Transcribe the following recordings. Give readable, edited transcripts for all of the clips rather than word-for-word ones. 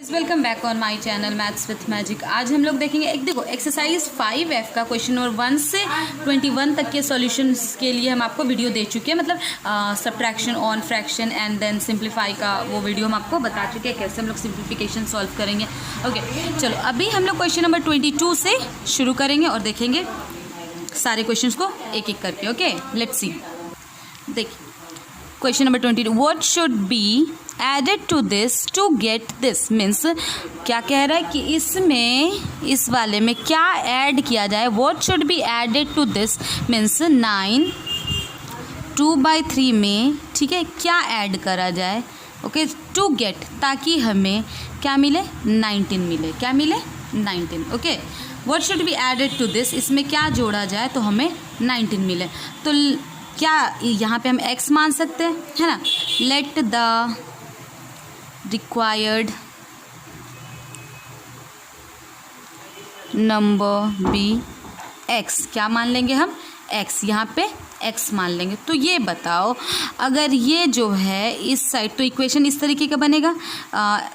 Welcome back on my channel maths with magic. आज हम लोग देखेंगे एक देखो एक्सरसाइज 5F का क्वेश्चन नंबर 1 से 21 तक के सॉल्यूशंस के लिए हम आपको वीडियो दे चुके हैं। मतलब subtraction on fraction and then simplify का वो वीडियो हम आपको बता चुके हैं कैसे हम लोग सिंप्लीफिकेशन सॉल्व करेंगे। ओके चलो अभी हम लोग क्वेश्चन नंबर 22 से शुरू करेंगे और देखेंगे सारे क्वेश्चन को एक एक करके। Okay let's see. देखिए question number 22, what should be added to this to get this. Means क्या कह रहा है कि इसमें इस वाले में क्या ऐड किया जाए। What should be added to this means 9 2/3 में ठीक है क्या ऐड करा जाए। ओके टू गेट ताकि हमें क्या मिले 19 मिले। क्या मिले 19। Okay what should be added to this इसमें क्या जोड़ा जाए तो हमें 19 मिले। तो क्या यहाँ पे हम x मान सकते हैं है ना। Let the required number be x। क्या मान लेंगे हम x, यहाँ पे x मान लेंगे। तो ये बताओ अगर ये जो है इस साइड तो इक्वेशन इस तरीके का बनेगा।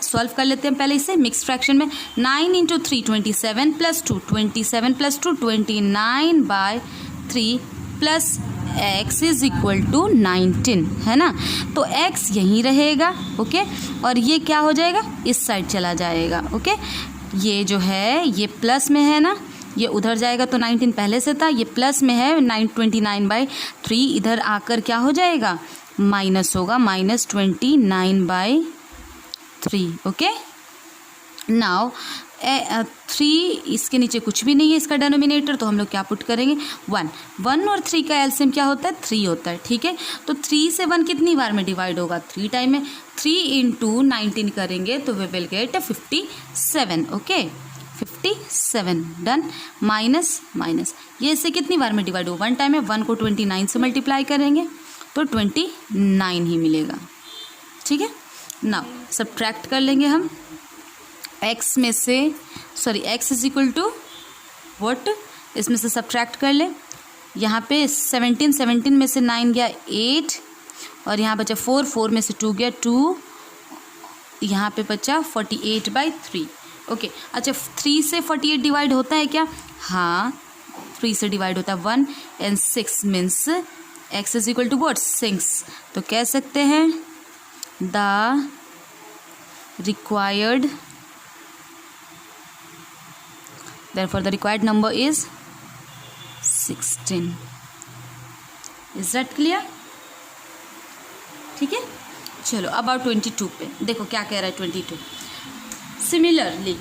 सॉल्व कर लेते हैं पहले इसे मिक्स फ्रैक्शन में। 9 × 3 27 + 2 27 + 2 29/3 plus x is equal to 19 है ना। तो x यहीं रहेगा ओके और ये क्या हो जाएगा इस साइड चला जाएगा। ओके ये जो है ये प्लस में है ना, ये उधर जाएगा तो 19 पहले से था, ये प्लस में है 29/3 इधर आकर क्या हो जाएगा माइनस होगा -29/3। ओके नाउ 3 इसके नीचे कुछ भी नहीं है इसका डिनोमिनेटर, तो हम लोग क्या पुट करेंगे 1 और 3 का एलसीएम क्या होता है 3 होता है। ठीक है तो 3 से 1 कितनी बार में डिवाइड होगा 3 टाइम में। 3 × 19 करेंगे तो we will get 57। Okay 57 done. Minus ये इससे कितनी बार में डिवाइड होगा 1 टाइम में। 1 को 29 से मल्टीप्लाई करेंगे तो 29 ही मिलेगा। ठीक है नाउ सब्ट्रैक्ट कर लेंगे हम x में से x is equal to what, इसमें से सब्ट्रैक्ट कर ले। यहाँ पे 17 में से 9 गया 8 और यहाँ बचा 4 में से 2 गया 2, यहाँ पे बचा 48/3। ओके अच्छा 3 से 48 डिवाइड होता है क्या। हाँ 3 से डिवाइड होता है 1 and 6 means x is equal to what 6। तो कह सकते हैं the required therefore the required number is 16। is that clear। ठीक है चलो अब आओ 22 पे। देखो क्या कह रहा है 22। सिमिलरली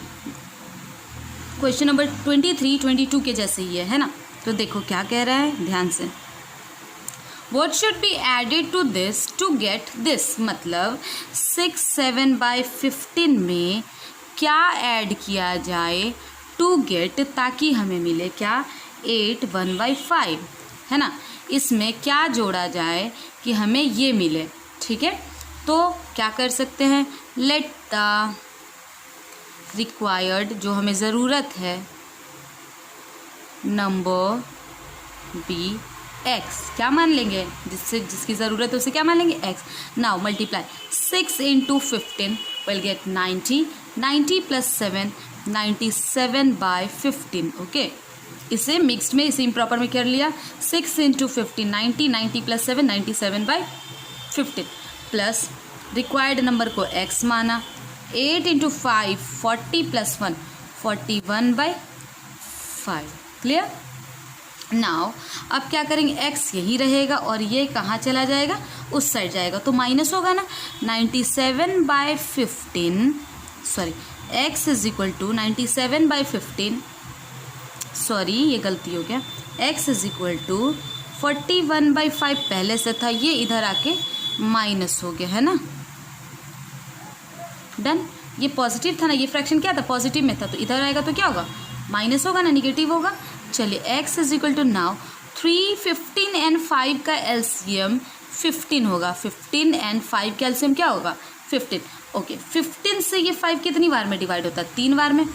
क्वेश्चन नंबर 23 22 के जैसे ही है ना। तो देखो क्या कह रहा है ध्यान से। What should be added to this to get this। मतलब 6 7/15 में क्या ऐड किया जाए टू गेट ताकि हमें मिले क्या 8 1/5 है ना। इसमें क्या जोड़ा जाए कि हमें ये मिले। ठीक है तो क्या कर सकते हैं लेट द रिक्वायर्ड जो हमें ज़रूरत है नंबर बी x। क्या मान लेंगे जिसकी ज़रूरत है उसे क्या मान लेंगे x। Now multiply 6 × 15 will get 90 + 7 97/15। Okay इसे मिक्स्ड में इसे इम्प्रॉपर में कर लिया। 6 × 15 90 + 7 97/15 प्लस रिक्वायर्ड नंबर को x माना। 8 × 5 40 + 1 41/5। क्लियर नाउ अब क्या करेंगे x यही रहेगा और ये कहाँ चला जाएगा उस साइड जाएगा तो माइनस होगा ना 97/15 sorry x is equal to 97/15 sorry ये गलती हो गया। x इज इक्वल टू 41/5 पहले से था ये इधर आके माइनस हो गया है ना। डन। ये पॉजिटिव था ना, ये फ्रैक्शन क्या था पॉजिटिव में था तो इधर आएगा तो क्या होगा माइनस होगा ना, निगेटिव होगा। चलिए x is equal to now 3 15 and 5 का एलसीएम 15 होगा। 15 and 5 का एलसीएम क्या होगा 15। ओके 15 से ये 5 कितनी बार में डिवाइड होता है 3 बार में।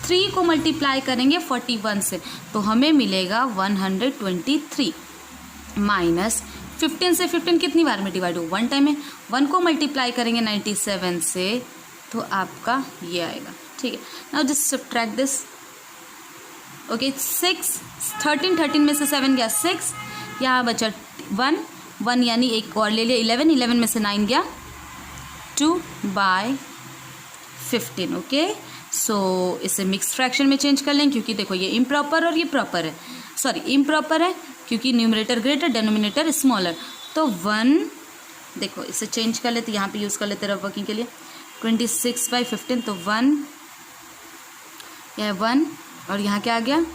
3 को मल्टीप्लाई करेंगे 41 से तो हमें मिलेगा 123 माइनस 15 से 15 कितनी बार में डिवाइड हो 1 टाइम में। 1 को मल्टीप्लाई करेंगे 97 से तो आपका ये आएगा, ठीक है। Now just subtract this, okay. 6 13 में से 7 गया 6, यहाँ बचा 1 यानी एक और ले लिया 11 में से 9 गया 2/15, ओके। सो इसे मिक्स फ्रैक्शन में चेंज कर लें, क्योंकि देखो ये इम्प्रॉपर और ये प्रॉपर है, सॉरी इम्प्रॉपर है क्योंकि न्यूमरेटर ग्रेटर डेनोमिनेटर स्मॉलर। तो 1, देखो इसे चेंज कर लेते, यहाँ पे यूज़ कर लेते रफ वर्किंग के लिए। 26/15, तो 1, यह 1 और यहाँ क्या आ गया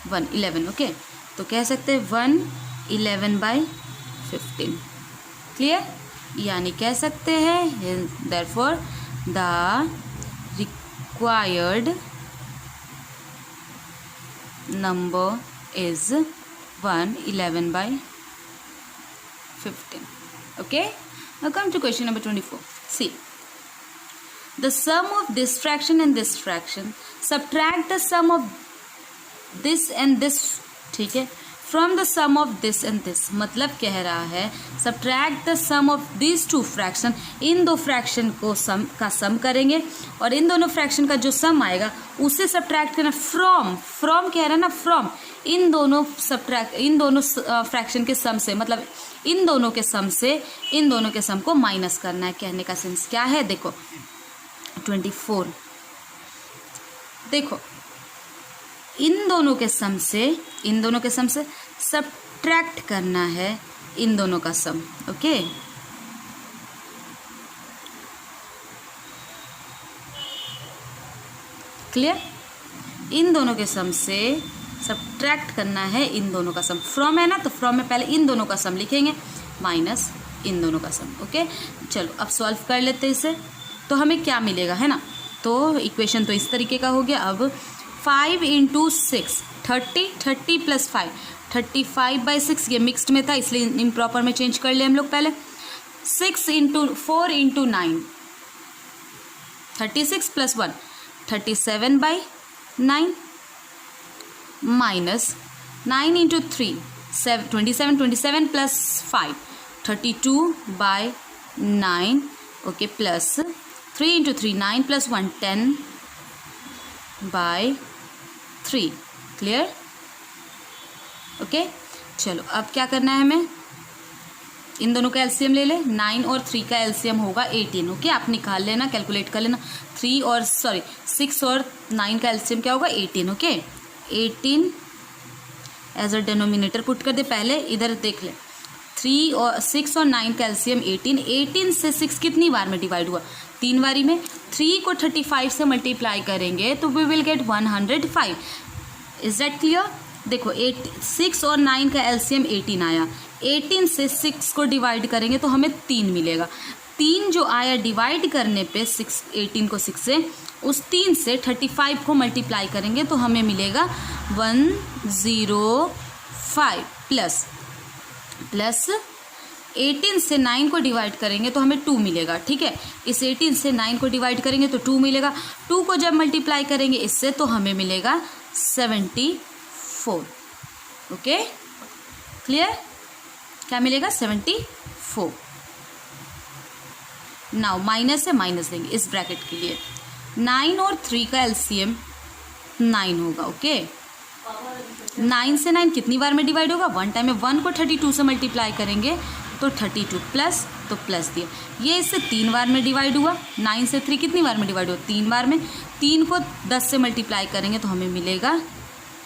1 11, ओके। तो कह सकते हैं 1 11/15, क्लियर। यानी कह सकते हैं therefore the required number is 1 11/15, okay. Now come to question number 24. See, the sum of this fraction and this fraction, subtract the sum of this and this, ठीक है, from the sum of this and this। मतलब कह रहा है subtract the sum of these two fraction, इन दो fraction को सम का सम करेंगे और इन दोनों फ्रैक्शन का जो सम आएगा उसे सब्ट्रैक्ट करना फ्रॉम कह रहा है ना, फ्रॉम इन दोनों फ्रैक्शन के सम से, मतलब इन दोनों के सम से इन दोनों के सम को माइनस करना है। कहने का सेंस क्या है, देखो 24, देखो इन दोनों के सम से सब्ट्रैक्ट करना है इन दोनों का सम, ओके। क्लियर, इन दोनों के सम से सब्ट्रैक्ट करना है इन दोनों का सम। फ्रॉम है ना, तो फ्रॉम में पहले इन दोनों का सम लिखेंगे माइनस इन दोनों का सम, ओके। चलो अब सॉल्व कर लेते हैं इसे, तो हमें क्या मिलेगा, है ना। तो इक्वेशन तो इस तरीके का हो गया। अब 5 × 6 30 + 5 35/6, ये मिक्स्ड में था इसलिए इम्प्रॉपर में चेंज कर लिया हम लोग पहले। 4 × 9 36 + 1 37/9 minus 9 × 3 27 + 5 32/9, okay, plus 3 × 3 9 + 1 10/3, clear, okay. चलो अब क्या करना है हमें, इन दोनों का एलसीएम ले ले। 9 और 3 का एलसीएम होगा 18, ओके। आप निकाल लेना, कैलकुलेट कर लेना। 6 और 9 का एलसीएम क्या होगा 18, okay. 18 as a denominator put कर दे पहले, इधर देख ले। 6 और 9 का एलसीएम 18 से 6 कितनी बार में डिवाइड हुआ, 3 बारी में। 3 को 35 से मल्टीप्लाई करेंगे तो we will get 105। Is that clear. देखो 6 और 9 का एलसीएम 18 आया, 18 से 6 को डिवाइड करेंगे तो हमें 3 मिलेगा। 3 जो आया डिवाइड करने पे 18 को 6 से, उस 3 से 35 को मल्टीप्लाई करेंगे तो हमें मिलेगा 105 प्लस 18 से 9 को डिवाइड करेंगे तो हमें 2 मिलेगा, ठीक है। इस 18 से 9 को डिवाइड करेंगे तो 2 मिलेगा। 2 को जब मल्टीप्लाई करेंगे इससे तो हमें मिलेगा 74, ओके, क्लियर। क्या मिलेगा 74। नाउ माइनस है, माइनस देंगे इस ब्रैकेट के लिए। 9 और 3 का एलसीएम 9 होगा, ओके। 9 से 9 कितनी बार में डिवाइड होगा, 1 टाइम में। 1 को 32 से मल्टीप्लाई करेंगे तो 32 प्लस, तो प्लस दिया। ये इससे 3 बार में डिवाइड हुआ। 9 से 3 कितनी बार में डिवाइड हुआ, 3 बार में। 3 को 10 से मल्टीप्लाई करेंगे तो हमें मिलेगा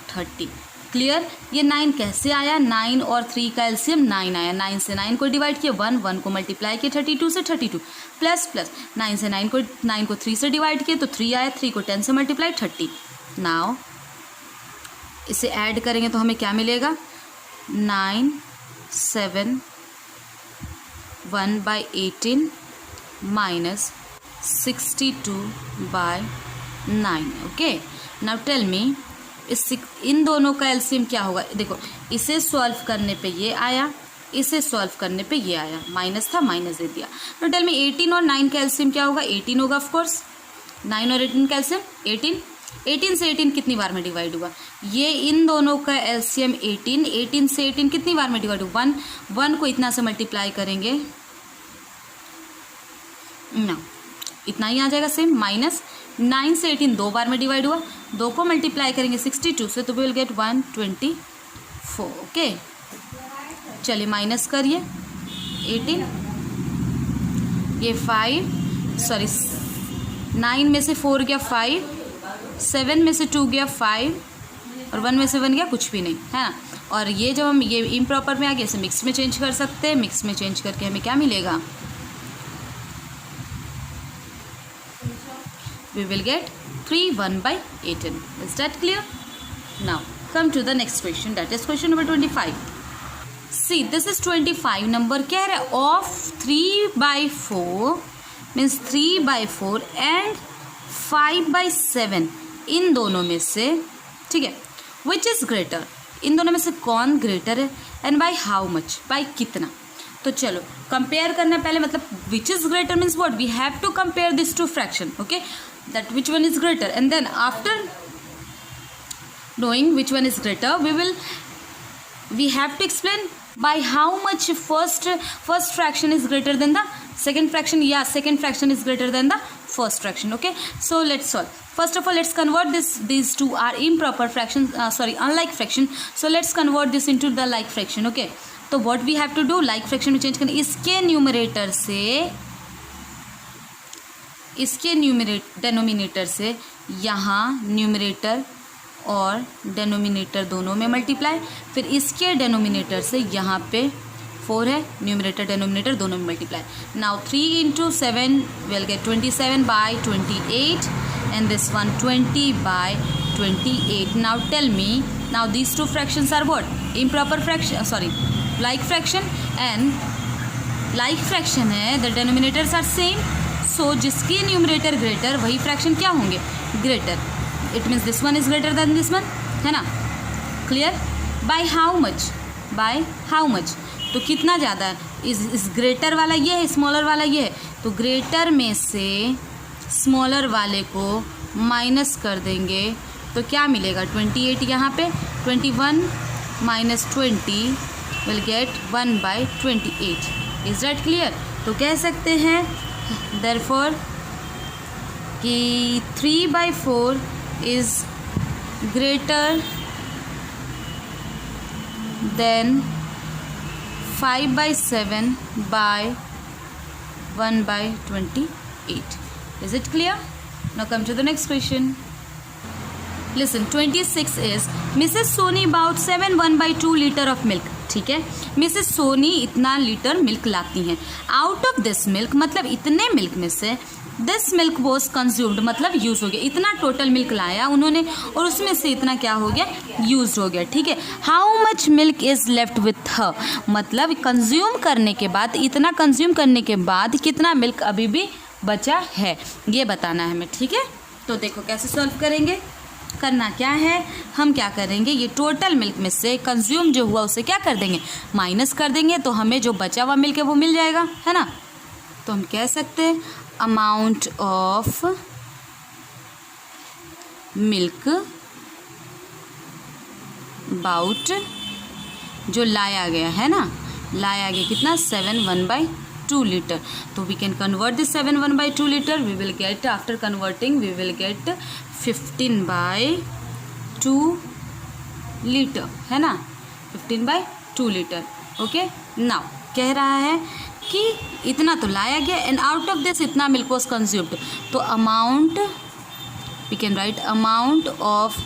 30, क्लियर। ये 9 कैसे आया, 9 और 3 का एलसीएम 9 आया। 9 से 9 को डिवाइड किया, 1 को मल्टीप्लाई किया 32 से, 32 प्लस 9 से 9 को 3 से डिवाइड किया तो 3 आया। 3 को 10 से मल्टीप्लाई 30। नाउ इसे ऐड करेंगे तो हमें क्या मिलेगा, 9 7 1/18 minus 62/9, okay. Now tell me इन दोनों का एलसीएम क्या होगा। देखो इसे सॉल्व करने पे ये आया, इसे सॉल्व करने पे ये आया, माइनस था माइनस दे दिया। नाउ टेल मी 18 और 9 का एलसीएम क्या होगा, 18 होगा ऑफ कोर्स। 9 और 18 का एलसीएम 18। 18 से 18 कितनी बार में डिवाइड हुआ, ये इन दोनों का एलसीएम 18। 18 से 18 कितनी बार में डिवाइड हुआ, 1 को इतना से मल्टीप्लाई करेंगे ना, इतना ही आ जाएगा सेम, माइनस 9 से 18 2 बार में डिवाइड हुआ, 2 को मल्टीप्लाई करेंगे 62 से तो वी विल गेट 124। ओके, चलिए माइनस करिए 18, ये 9 में से 4 गया 5, 7 में से 2 गया 5 और 1 में से 1 गया कुछ भी नहीं, है ना। और ये जब हम ये इम्प्रॉपर में आ गया इसे मिक्स में चेंज कर सकते हैं, मिक्स में चेंज करके हमें क्या मिलेगा, we will get 3 1/18. Is that clear? Now come to the next question, that is question number 25. See, this is 25 number, कह रहा है of 3/4 means 3/4 and 5/7 इन दोनों में से, ठीक है, which is greater, इन दोनों में से कौन ग्रेटर है, and by how much, by कितना। तो चलो कंपेयर करना पहले, मतलब which is greater means what, we have to compare this two fraction, okay, that which one is greater, and then after knowing which one is greater we have to explain by how much first fraction is greater than the second fraction. Yeah, second fraction is greater than the first fraction. Okay, so let's solve. First of all, let's convert these two are improper fractions, unlike fraction, so let's convert this into the like fraction. Okay, तो what we have to do, like fraction में change करना, इसके numerator से इसके denominator से यहाँ numerator और denominator दोनों में मल्टीप्लाई, फिर इसके डेनोमिनेटर से यहाँ पे 4 है, न्यूमरेटर डेनोमिनेटर दोनों में multiply. Now 3 into 7 will get 27/28 and this one 20/28. Now tell me, now these two fractions are what, improper fraction, like fraction, and like fraction है, the denominators are same, so जिसकी numerator greater वही fraction क्या होंगे, greater, it means this one is greater than this one, है ना, clear. Bye how much, तो कितना ज़्यादा है, इस ग्रेटर वाला ये है, स्मॉलर वाला ये है, तो ग्रेटर में से स्मॉलर वाले को माइनस कर देंगे तो क्या मिलेगा, 28 यहाँ पे, 21 - 20 will get 1/28. Is that clear. तो कह सकते हैं देयरफॉर कि 3/4 is greater than 5/7 by 1/28. Is it clear? Now come to the next question. Listen, 26 is Mrs. Soni bought 7 1/2 liter of milk. ठीक है, मिसेस सोनी इतना लीटर मिल्क लाती हैं, आउट ऑफ दिस मिल्क मतलब इतने मिल्क में से दिस मिल्क वॉज कंज्यूम्ड मतलब यूज हो गया, इतना टोटल मिल्क लाया उन्होंने और उसमें से इतना क्या हो गया, यूज हो गया, ठीक है। How much milk is left with her, मतलब कंज्यूम करने के बाद, इतना कंज्यूम करने के बाद कितना मिल्क अभी भी बचा है, ये बताना है हमें, ठीक है। तो देखो कैसे सॉल्व करेंगे, करना क्या है, हम क्या करेंगे, ये टोटल मिल्क में से कंज्यूम जो हुआ उसे क्या कर देंगे, माइनस कर देंगे, तो हमें जो बचा हुआ मिल्क है वो मिल जाएगा, है ना। तो हम कह सकते हैं अमाउंट ऑफ मिल्क बाउट जो लाया गया है ना, लाया गया कितना, 7 1/2 लीटर, तो we can convert this 7 1/2 litre, we will get after converting we will get 15/2 litre, है ना, 15/2 लीटर। ओके, नाउ कह रहा है कि इतना तो लाया गया एंड आउट ऑफ दिस इतना मिल्क वॉज कंज्यूम्ड, तो amount we can write amount of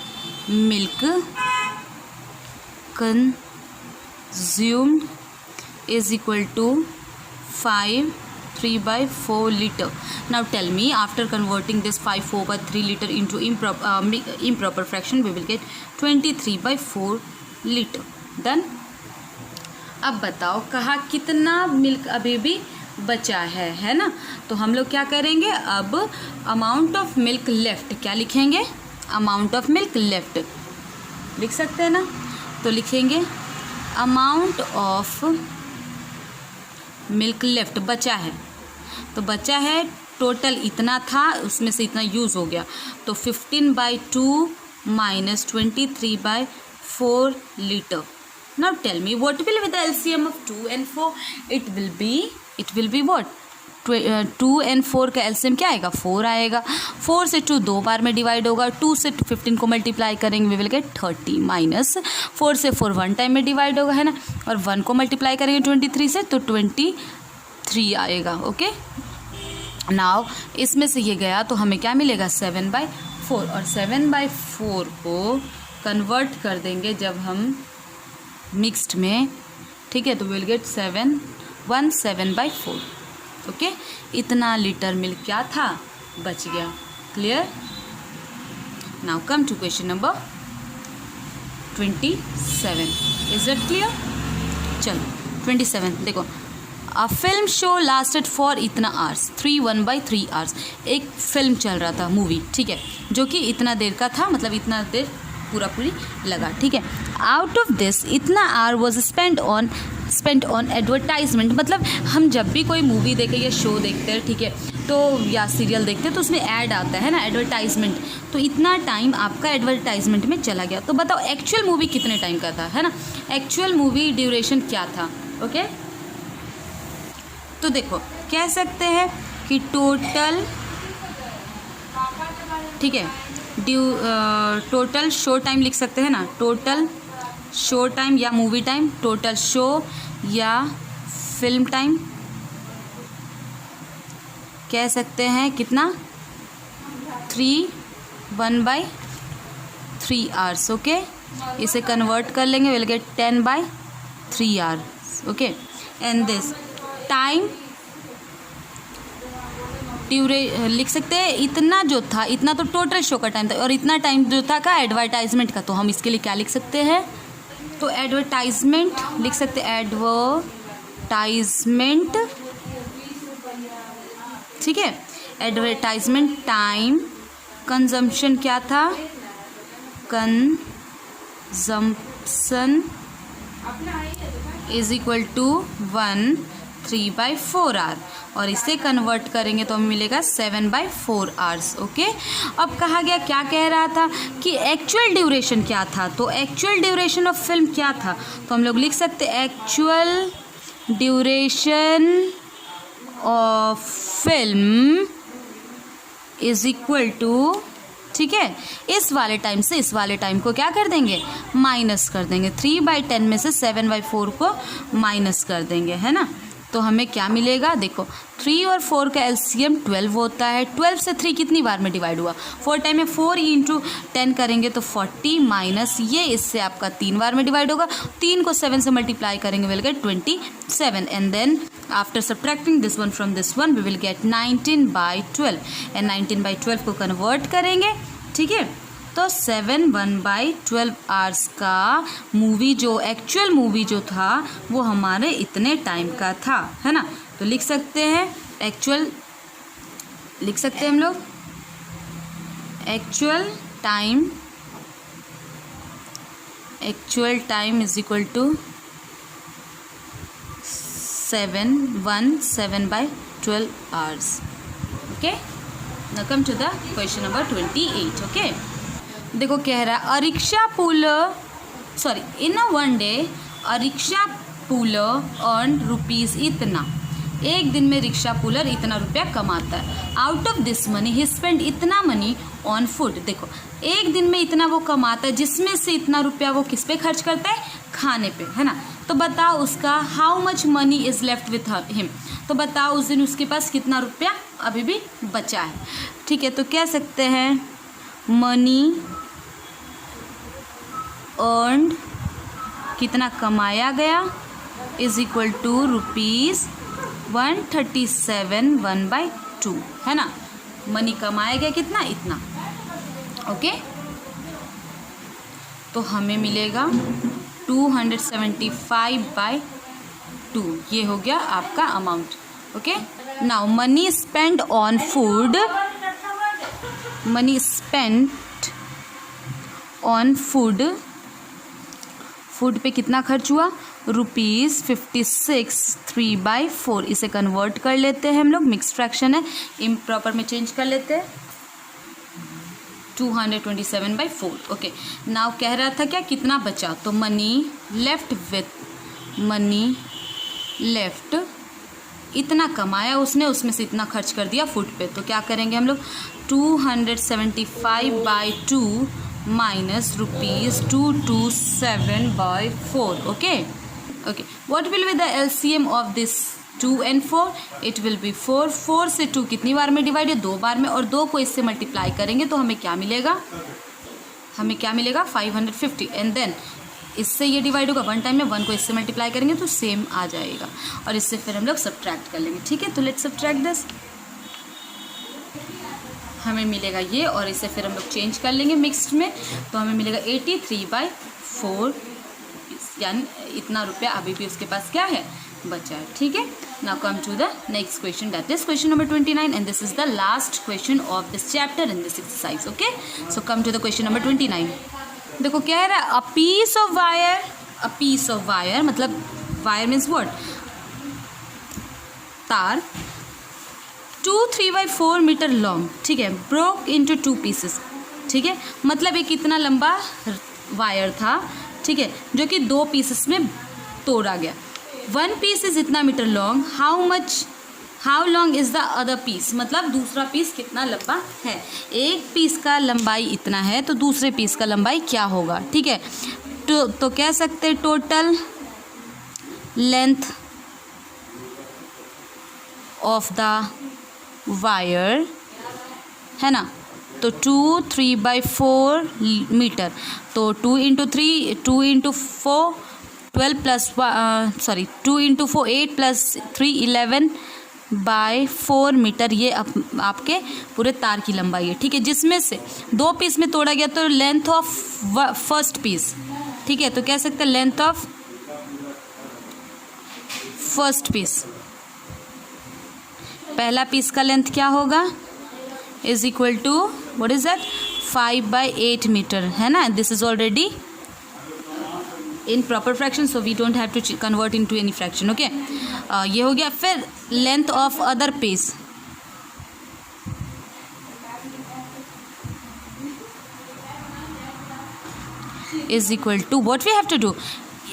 milk consumed is equal to 3/4 liter. Now tell me, after converting this 4/3 liter into improper fraction, we will get 23/4 liter. Done? अब बताओ कहा कितना milk अभी भी बचा है ना। तो हम लोग क्या करेंगे, अब अमाउंट ऑफ मिल्क लेफ्ट क्या लिखेंगे, अमाउंट ऑफ मिल्क लेफ्ट लिख सकते हैं ना, तो लिखेंगे अमाउंट ऑफ मिल्क लेफ्ट, बचा है, तो बचा है टोटल इतना था, उसमें से इतना यूज़ हो गया, तो 15/2 minus 23/4 liter. Now tell me what will be the LCM of 2 and 4? It will be what? 2 and 4 का एलसीएम क्या आएगा, 4 आएगा। 4 से 2 2 बार में डिवाइड होगा, 2 से 15 को मल्टीप्लाई करेंगे, वी विल गेट 30 माइनस 4 से 4 1 टाइम में डिवाइड होगा, है ना, और 1 को मल्टीप्लाई करेंगे 23 से तो 23 आएगा। ओके, नाउ इसमें से ये गया तो हमें क्या मिलेगा, 7/4, और 7/4 को कन्वर्ट कर देंगे जब हम मिक्स्ड में, ठीक है, तो विल गेट 7/4। ओके, इतना लीटर मिल्क क्या था, बच गया। Clear? Now come to question number 27। Is it clear? चलो 27 देखो, a film show lasted for इतना आवर्स, 1/3 आवर्स। एक फिल्म चल रहा था, मूवी, ठीक है, जो कि इतना देर का था, मतलब इतना देर पूरी लगा, ठीक है। आउट ऑफ दिस इतना hour was spend on advertisement, मतलब हम जब भी कोई मूवी देखें या शो देखते हैं, ठीक है, तो या सीरियल देखते हैं तो उसमें ऐड आता है ना, एडवर्टाइजमेंट, तो इतना टाइम आपका एडवर्टाइजमेंट में चला गया। तो बताओ एक्चुअल मूवी कितने टाइम का था, है ना, एक्चुअल मूवी ड्यूरेशन क्या था। ओके, तो देखो कह सकते हैं कि टोटल, ठीक है, टोटल शो टाइम लिख सकते हैं ना, टोटल शो टाइम या मूवी टाइम, टोटल शो या फिल्म टाइम कह सकते हैं कितना, 1/3 आवर्स। ओके, इसे कन्वर्ट कर लेंगे, will get 10/3 hours. Okay, and this time लिख सकते हैं, इतना जो था, इतना तो टोटल शो का टाइम था, और इतना टाइम जो था का एडवर्टाइजमेंट का, तो हम इसके लिए क्या लिख सकते हैं, तो एडवर्टाइजमेंट लिख सकते हैं, एडवर्टाइजमेंट, ठीक है, एडवर्टाइजमेंट टाइम कंजम्पशन क्या था, consumption is equal to 1/3/4 hour, और इसे कन्वर्ट करेंगे तो हमें मिलेगा 7/4 आवर्स। ओके, अब कहा गया, क्या कह रहा था कि एक्चुअल ड्यूरेशन क्या था, तो एक्चुअल ड्यूरेशन ऑफ फिल्म क्या था, तो हम लोग लिख सकते actual duration of film is equal to, ठीक है, इस वाले टाइम से इस वाले टाइम को क्या कर देंगे, माइनस कर देंगे, 3/10 में से 7/4 को माइनस कर देंगे, है ना, तो हमें क्या मिलेगा, देखो 3 और 4 का एलसीएम 12 होता है, 12 से 3 कितनी बार में डिवाइड हुआ, 4 टाइम में 4 × 10 करेंगे तो 40 माइनस ये इससे आपका 3 बार में डिवाइड होगा, 3 को 7 से मल्टीप्लाई करेंगे, will get 27, and then after subtracting this one from this one we will get 19/12, and 19/12 को कन्वर्ट करेंगे, ठीक है, तो 1/12 आवर्स का मूवी, जो एक्चुअल मूवी जो था वो हमारे इतने टाइम का था, है ना, तो लिख सकते हैं एक्चुअल, लिख सकते हैं हम लोग actual time is equal to 7/12 hours. Okay, now come to the question number 28। Okay, देखो कह रहा है, a rickshaw puller, sorry, in a one day a rickshaw puller earn rupees इतना, एक दिन में रिक्शा पुलर इतना रुपया कमाता है, out of this money he spend इतना मनी ऑन फूड। देखो एक दिन में इतना वो कमाता है, जिसमें से इतना रुपया वो किस पे खर्च करता है, खाने पे, है ना, तो बताओ उसका how much money is left with him, तो बताओ उस दिन उसके पास कितना रुपया अभी भी बचा है, ठीक है, तो कह सकते हैं मनी अर्नड, कितना कमाया गया, इज इक्वल टू ₹137 1/2, है ना, मनी कमाया गया कितना, इतना। ओके, तो हमें मिलेगा 275/2, ये हो गया आपका amount. Okay, now money spend on food, money spend on food, food पे कितना खर्च हुआ, ₹56 3/4, इसे कन्वर्ट कर लेते हैं हम लोग, मिक्स फ्रैक्शन है, इम्प्रॉपर में चेंज कर लेते हैं, 227/4। ओके, नाउ कह रहा था क्या, कितना बचा, तो मनी लेफ्ट इतना कमाया उसने, उसमें से इतना खर्च कर दिया फूड पे, तो क्या करेंगे हम लोग 275/2 minus ₹227/4. Okay okay, what will be the LCM of this 2 and 4? It will B 4. 4 से 2 कितनी बार में डिवाइड है? 2 बार में, और 2 को इससे मल्टीप्लाई करेंगे तो हमें क्या मिलेगा? 550. एंड देन इससे ये डिवाइड होगा 1 टाइम में, 1 को इससे मल्टीप्लाई करेंगे तो सेम आ जाएगा, और इससे फिर हम लोग सब्ट्रैक्ट कर लेंगे. ठीक है, तो लेट्स सब्ट्रैक्ट दिस. हमें मिलेगा ये, और इसे फिर हम लोग चेंज कर लेंगे मिक्स्ड में, तो हमें मिलेगा 83/4, यानी इतना रुपया अभी भी उसके पास क्या है? बचा है. ठीक है, now come to the next question, that is question number 29, and this is the last question of this chapter in this exercise. Okay, so come to the question number 29. देखो क्या है, अ पीस ऑफ वायर, मतलब wire means what? तार 2 3/4 metre long. ठीक है, broke into 2 pieces. ठीक है, मतलब एक इतना लंबा वायर था, ठीक है, जो कि 2 पीसेस में तोड़ा गया. 1 पीस इज इतना metre long, how long is the other piece? मतलब दूसरा पीस कितना लंबा है. एक पीस का लंबाई इतना है तो दूसरे पीस का लंबाई क्या होगा? ठीक है, तो कह सकते हैं total length of the wire, है ना, तो 2 3/4 मीटर, तो 2 × 3 2 × 4 12 प्लस 2 × 4 8 प्लस 3 11/4 मीटर, ये आपके पूरे तार की लंबाई है. ठीक है, जिसमें से 2 पीस में तोड़ा गया, तो लेंथ ऑफ फर्स्ट पीस. ठीक है, तो कह सकते हैं लेंथ ऑफ फर्स्ट पीस, पहला पीस का लेंथ क्या होगा? Is equal to what is that? 5/8 metre, है ना. This is already in proper fraction, so we don't have to convert into any fraction. Okay, ये हो गया. फिर length of other piece, is equal to what we have to do.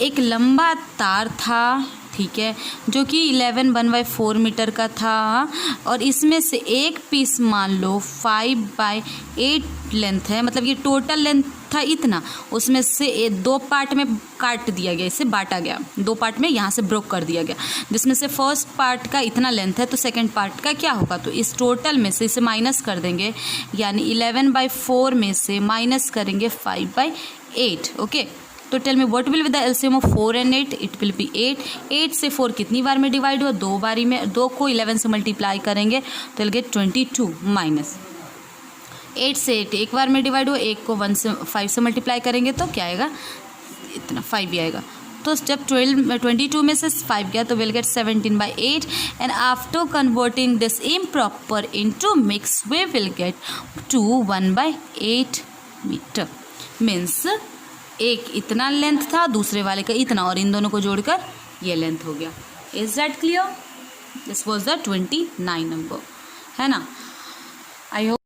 एक लंबा तार था, ठीक है, जो कि 11/4 मीटर का था, और इसमें से एक पीस मान लो 5/8 लेंथ है, मतलब ये टोटल लेंथ था इतना, उसमें से 2 पार्ट में काट दिया गया, इसे बांटा गया 2 पार्ट में, यहाँ से ब्रोक कर दिया गया, जिसमें से फर्स्ट पार्ट का इतना लेंथ है, तो सेकंड पार्ट का क्या होगा? तो इस टोटल में से इसे माइनस कर देंगे, यानी 11/4 में से माइनस करेंगे 5/8. ओके, तो tell me what will be the LCM of 4 and 8? It will be 8. 8 से 4 कितनी बार में डिवाइड हुआ? 2 बारी में. 2 को 11 से मल्टीप्लाई करेंगे तो विल गेट 22, माइनस 8 से 8 एक बार में डिवाइड हुआ, 1 को 5 से मल्टीप्लाई करेंगे तो क्या आएगा? इतना 5 ही आएगा. तो जब 22 में से 5 गया तो will get 17/8, and after converting this improper into mix we will get 1/8 metre. Means एक इतना लेंथ था, दूसरे वाले का इतना, और इन दोनों को जोड़कर ये लेंथ हो गया. Is that clear? This was the 29 number, है ना. I hope